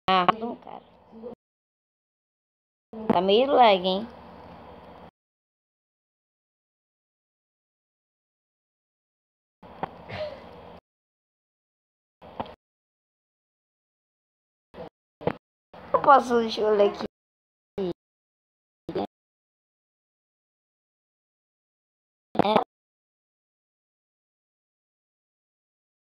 Ah, não, cara. Tá meio lag, hein? Eu posso, deixa eu ler aqui.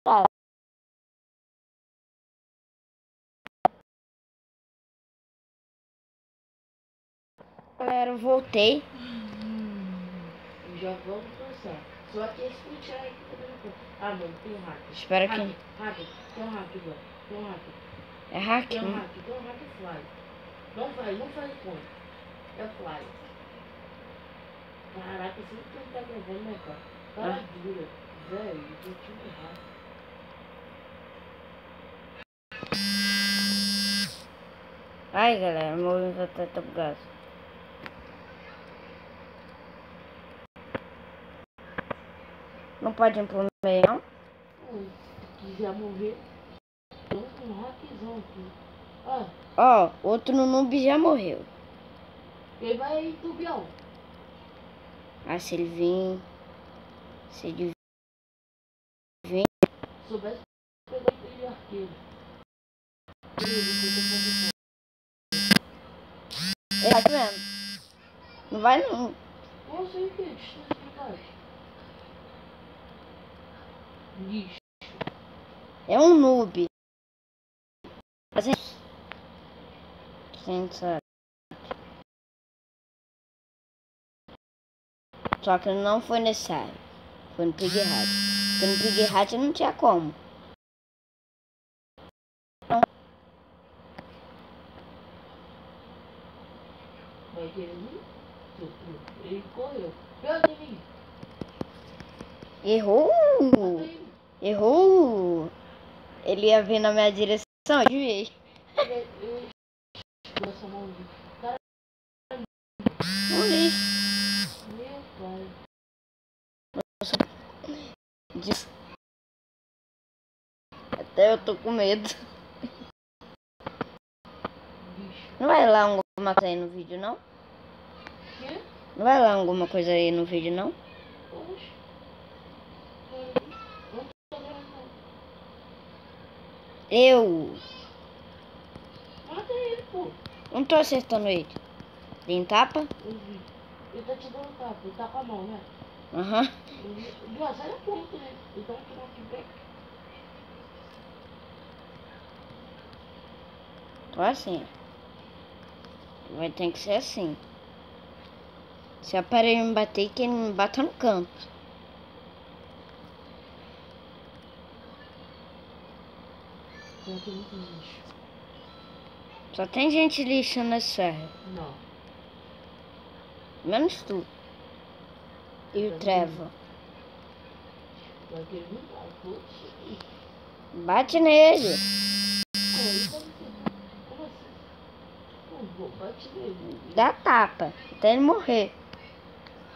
Tá. Galera, eu voltei. Já vamos passar. Só que esse puxar aí que tá. Ah, mano, tem um hack. Espera que... Hack, tem um hack, mano. Tem um hack. É hack? Tem um hack fly. Não faz conta. É fly. Caraca, você não tá gravando, né, cara? Cara dura. Velho, eu tinha um hack. Ai, galera, meu movimento tá bugado. Não pode ir pro meio, não? Se quiser morrer, tem um hackzão aqui. Ó, outro noob já morreu. Ele vai tubião. Ah, se ele vir... Se ele vir... Se soubesse pegar aquele arqueiro. É aqui mesmo. Não vai, não. Eu sei o que é distância de baixo. Lixo. É um noob. Quem sabe? Só que não foi necessário. Foi no Pig Hat. Porque no Pig Hat não tinha como. Vai querer ir? Ele correu. Pega em mim. Errou! Errou! Ele ia vir na minha direção, eu desviei. Nossa mãozinha. Cara, Um lixo. meu pai. Até eu tô com medo. Lixo. Não vai lá alguma coisa aí no vídeo, não? Quê? Não vai lá alguma coisa aí no vídeo, não? Oxe. Não tô gravando. Eu Mata ele, pô. não tô acertando ele. Tem tapa? Eu vi. Ele tá te dando tapa. Ele tá com a mão, né? Aham. Viu? Sai da ponta, né? Ele tá tirando aqui bem. Tô assim. Vai ter que ser assim. Se o aparelho me bater, que ele me bata no canto. Tem aqui muito lixo. Só tem gente lixando esse ferro. Não. Menos tu. E o Trevor. Vai querer mudar. Poxa. Bate nele. Como assim? Pô, bate nele. Dá tapa. Até ele morrer.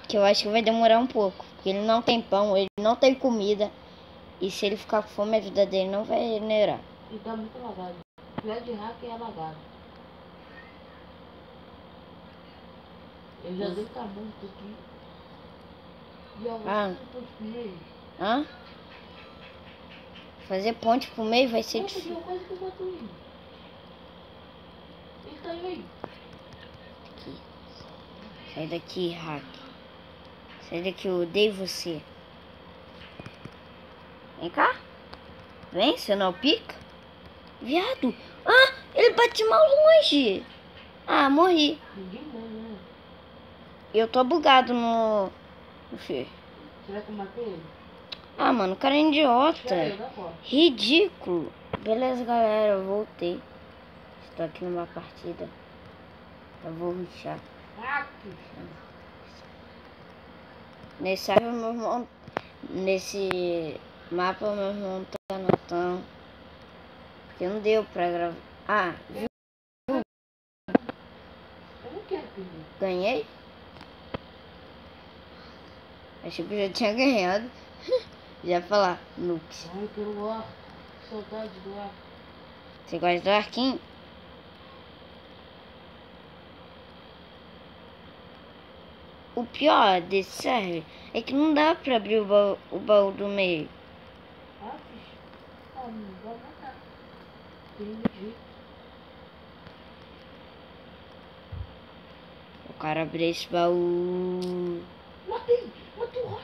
Que eu acho que vai demorar um pouco. Porque ele não tem pão, ele não tem comida. E se ele ficar com fome, a vida dele não vai regenerar. Ele tá muito lagado. O pior de hack é lagado. Ele já deve estar morto aqui. E ó, Ah. você pode comer? Hã? Fazer ponte pro meio vai ser Nossa, difícil. deu quase que eu mato ele. Ele tá aí. Sai daqui, hack. Sai daqui, eu odeio você. Vem cá. Vem, você não pica? Viado. Ah, ele bate mal longe. Ah, morri. Ninguém morre, né? Eu tô bugado no Fê. Será que eu matei ele? Ah, mano, o cara é idiota. Porta. Ridículo. Beleza, galera, eu voltei. Estou aqui numa partida. Eu vou rushar. Nesse mapa, meu irmão... Nesse mapa, meu irmão tá anotando. Porque não deu pra gravar. Ah, viu? Eu não quero perder. Ganhei? Achei que eu já tinha ganhado. Já ia falar, Nux. Ai, eu quero o ar. Saudade do ar. Você gosta do arquinho? O pior desse serve é que não dá pra abrir o baú do meio. Ah, bicho. Ah, não vai matar. Tem jeito. O cara abriu esse baú. Matei o Rock.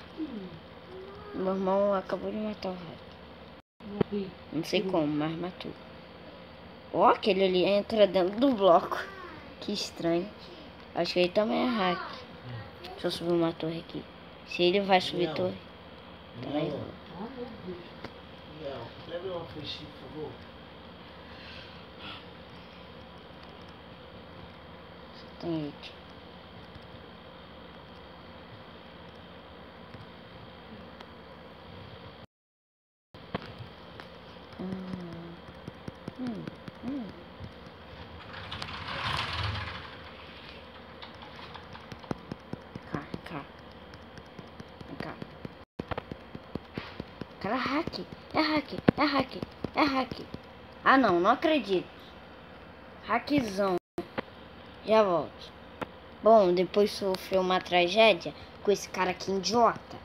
Meu irmão acabou de matar o rato. Matei. Não sei como, mas matou. Ó, aquele ali entra dentro do bloco. Que estranho. Acho que ele também é hack. Deixa eu subir uma torre aqui. Se ele vai subir torre. Também vou. Ah, meu Deus. Não, leve uma foice, por favor. Só tem it. Cá. Vem cá. Cara, é hack. Ah, não acredito. Hackzão. Já volto. Bom, depois sofreu uma tragédia com esse cara aqui idiota.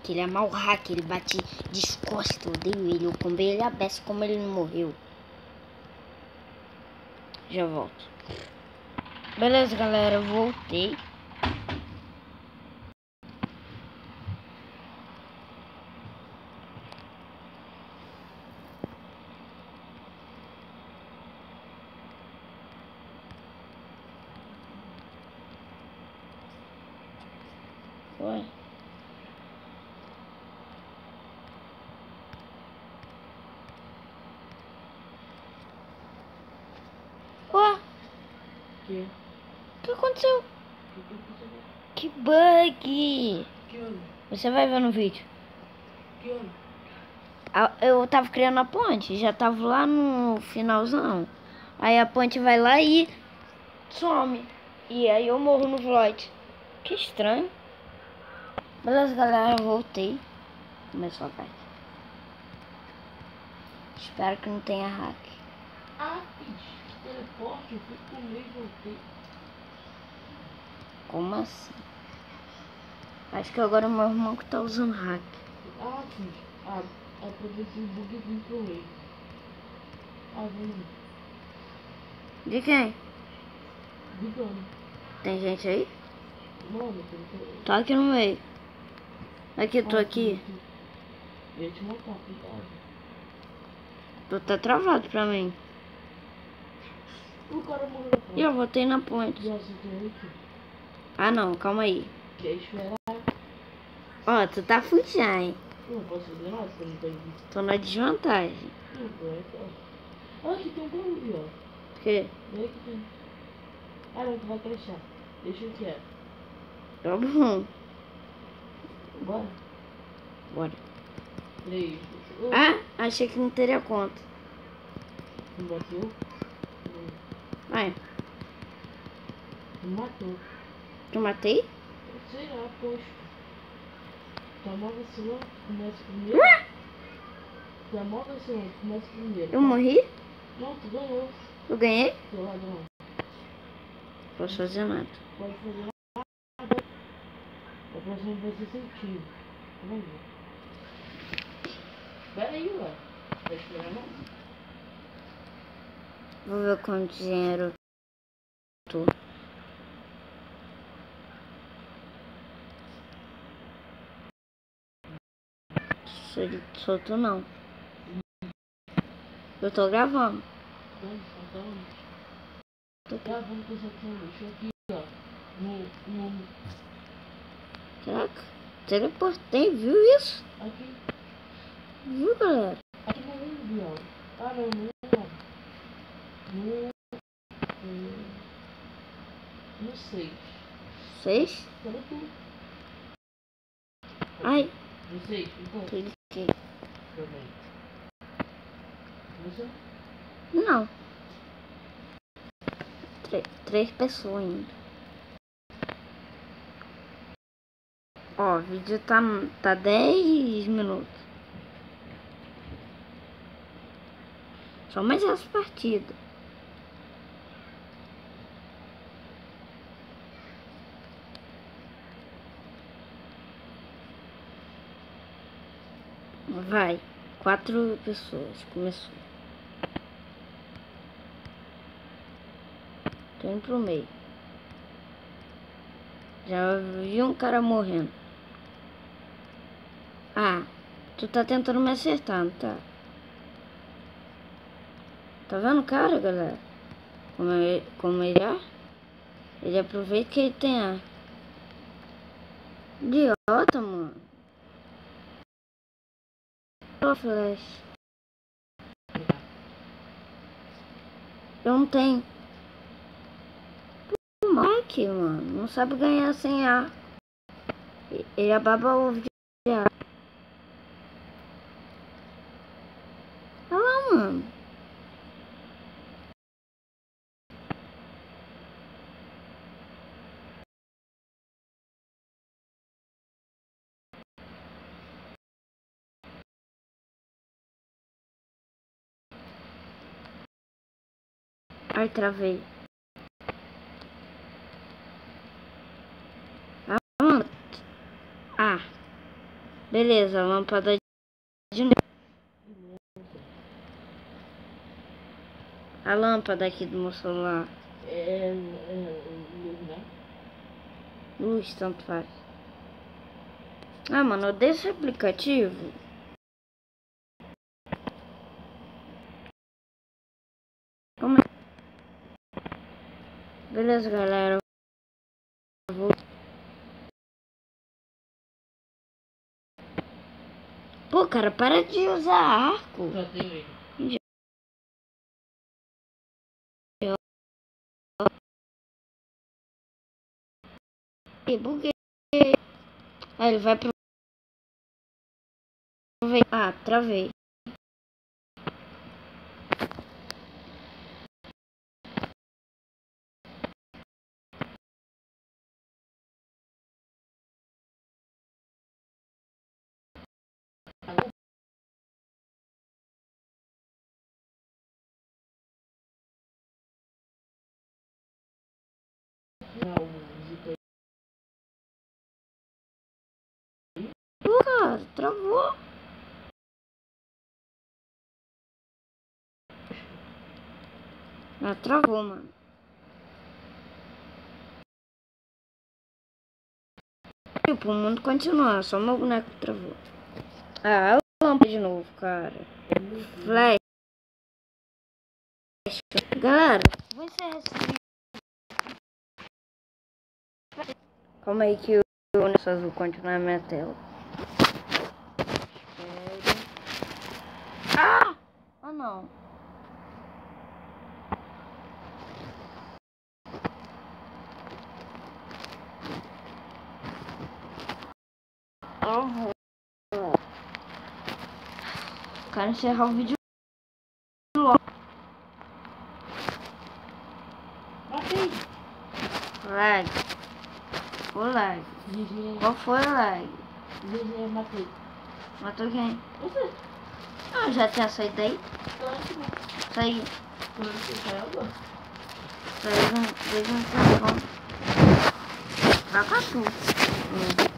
Que ele é mau hack, ele bate de costas, eu odeio ele. Eu combei ele a beça como ele não morreu. Já volto. Beleza, galera, eu voltei. Ué. Ué, Que? o que aconteceu? Que Que bug! Que ano? Você vai ver no vídeo. Que ano? Eu tava criando a ponte, já tava lá no finalzão. Aí a ponte vai lá e some. E aí eu morro no Void. Que estranho. Beleza, galera, eu voltei. Começou a parte. Espero que não tenha hack. Ah, bicho. Teleporte, eu fui comer e voltei. Como assim? Acho que agora é o meu irmão que tá usando hack. Ah, bicho. Ah, aproveitei o bug e vim pro rei. Ah, vamos. De quem? Ligando. Tem gente aí? Mano, tem. Tô aqui no meio. Aqui, tô aqui. Eu ia te matar, cuidado. Tu tá travado pra mim. O cara morreu na E ponte. eu voltei na ponte. Nossa, eu tô aqui. Ah não, calma aí. Quer esperar? Ó, tu tá fugindo, hein? Eu não posso fazer nada, porque eu não tenho visto. Tô na desvantagem. Não, pô. Ah, aqui tem um barulho, ó. Por quê? Vem aqui tem. Ah, não, tu vai crescer. Deixa eu quieto. Tá bom. Bora. Bora. 3. Ah, achei que não teria conta. Me bateu? Vai. Me matou. Tu matei? Eu sei lá, poxa. Tá mal vacilando, começa primeiro. Tá mal vacilando, começa primeiro. Eu morri? Não, tu ganhou. Eu ganhei? Seu ladrão. Não posso fazer nada. Pode fazer nada. A próxima vai ser sem tiro. Vamos ver. Espera aí, ué. Vai esperar não? Vou ver quanto dinheiro eu tô. Sou tu não. Eu tô gravando. Tô gravando com essa deixa aqui, ó. No. Caraca, teleportei, viu isso? Aqui. Viu, galera? Aqui no mundo, ó. Ah, não. No 6. 6? Cadê tu? Ai, No 6, então. cliquei. Também. Você? Não. Três pessoas ainda. Ó, o vídeo tá 10 minutos. Só mais essa partida. Vai. 4 pessoas. Começou. Tô indo pro meio. Já vi um cara morrendo. Ah, tu tá tentando me acertar, não tá? Tá vendo o cara, galera? Como ele é? Ele aproveita que ele tem a... Idiota, mano. Ô, Flash. Eu não tenho. O Mike, mano, não sabe ganhar sem ar. Ele ababa ovo de ar. Olha lá, mano. Ai, travei. Ah, beleza, a lâmpada de novo. A lâmpada aqui do meu celular. Né? Luz, tanto faz. Ah, mano, eu odeio esse aplicativo. Como é? Beleza, galera. Eu vou... Pô, cara, para de usar arco. Só tenho ele. Buguei. Ah, ele vai pro... Ah, travei. Não, visita Pô, cara, travou. Ah, travou, mano. Tipo, o mundo continua, só meu boneco travou. Ah, eu lâmpada de novo, cara. Flash. Galera, vou encerrar esse vídeo. Calma aí que o nesse azul continua na minha tela. Ah! Ah, não. Quero encerrar o vídeo logo. matei. Lag. O lag. Qual foi o lag? Matei. Matou quem? Você? Ah, já tinha saído daí? Claro que não. Saí. Claro que saiu agora. Saí de um telefone. Vai com a tu.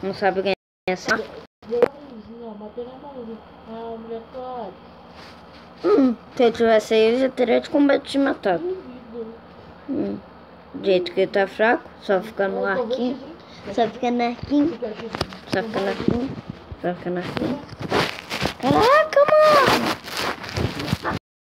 Não sabe ganhar essa? Não, bateu na mãozinha. Ah, mulher, claro. Se eu tivesse aí, eu já teria te combate te matado. Duvido. Do jeito que ele tá fraco, só fica no arquinho. Só fica no arquinho. Só fica no arquinho. Só fica no arquinho. Caraca, mano!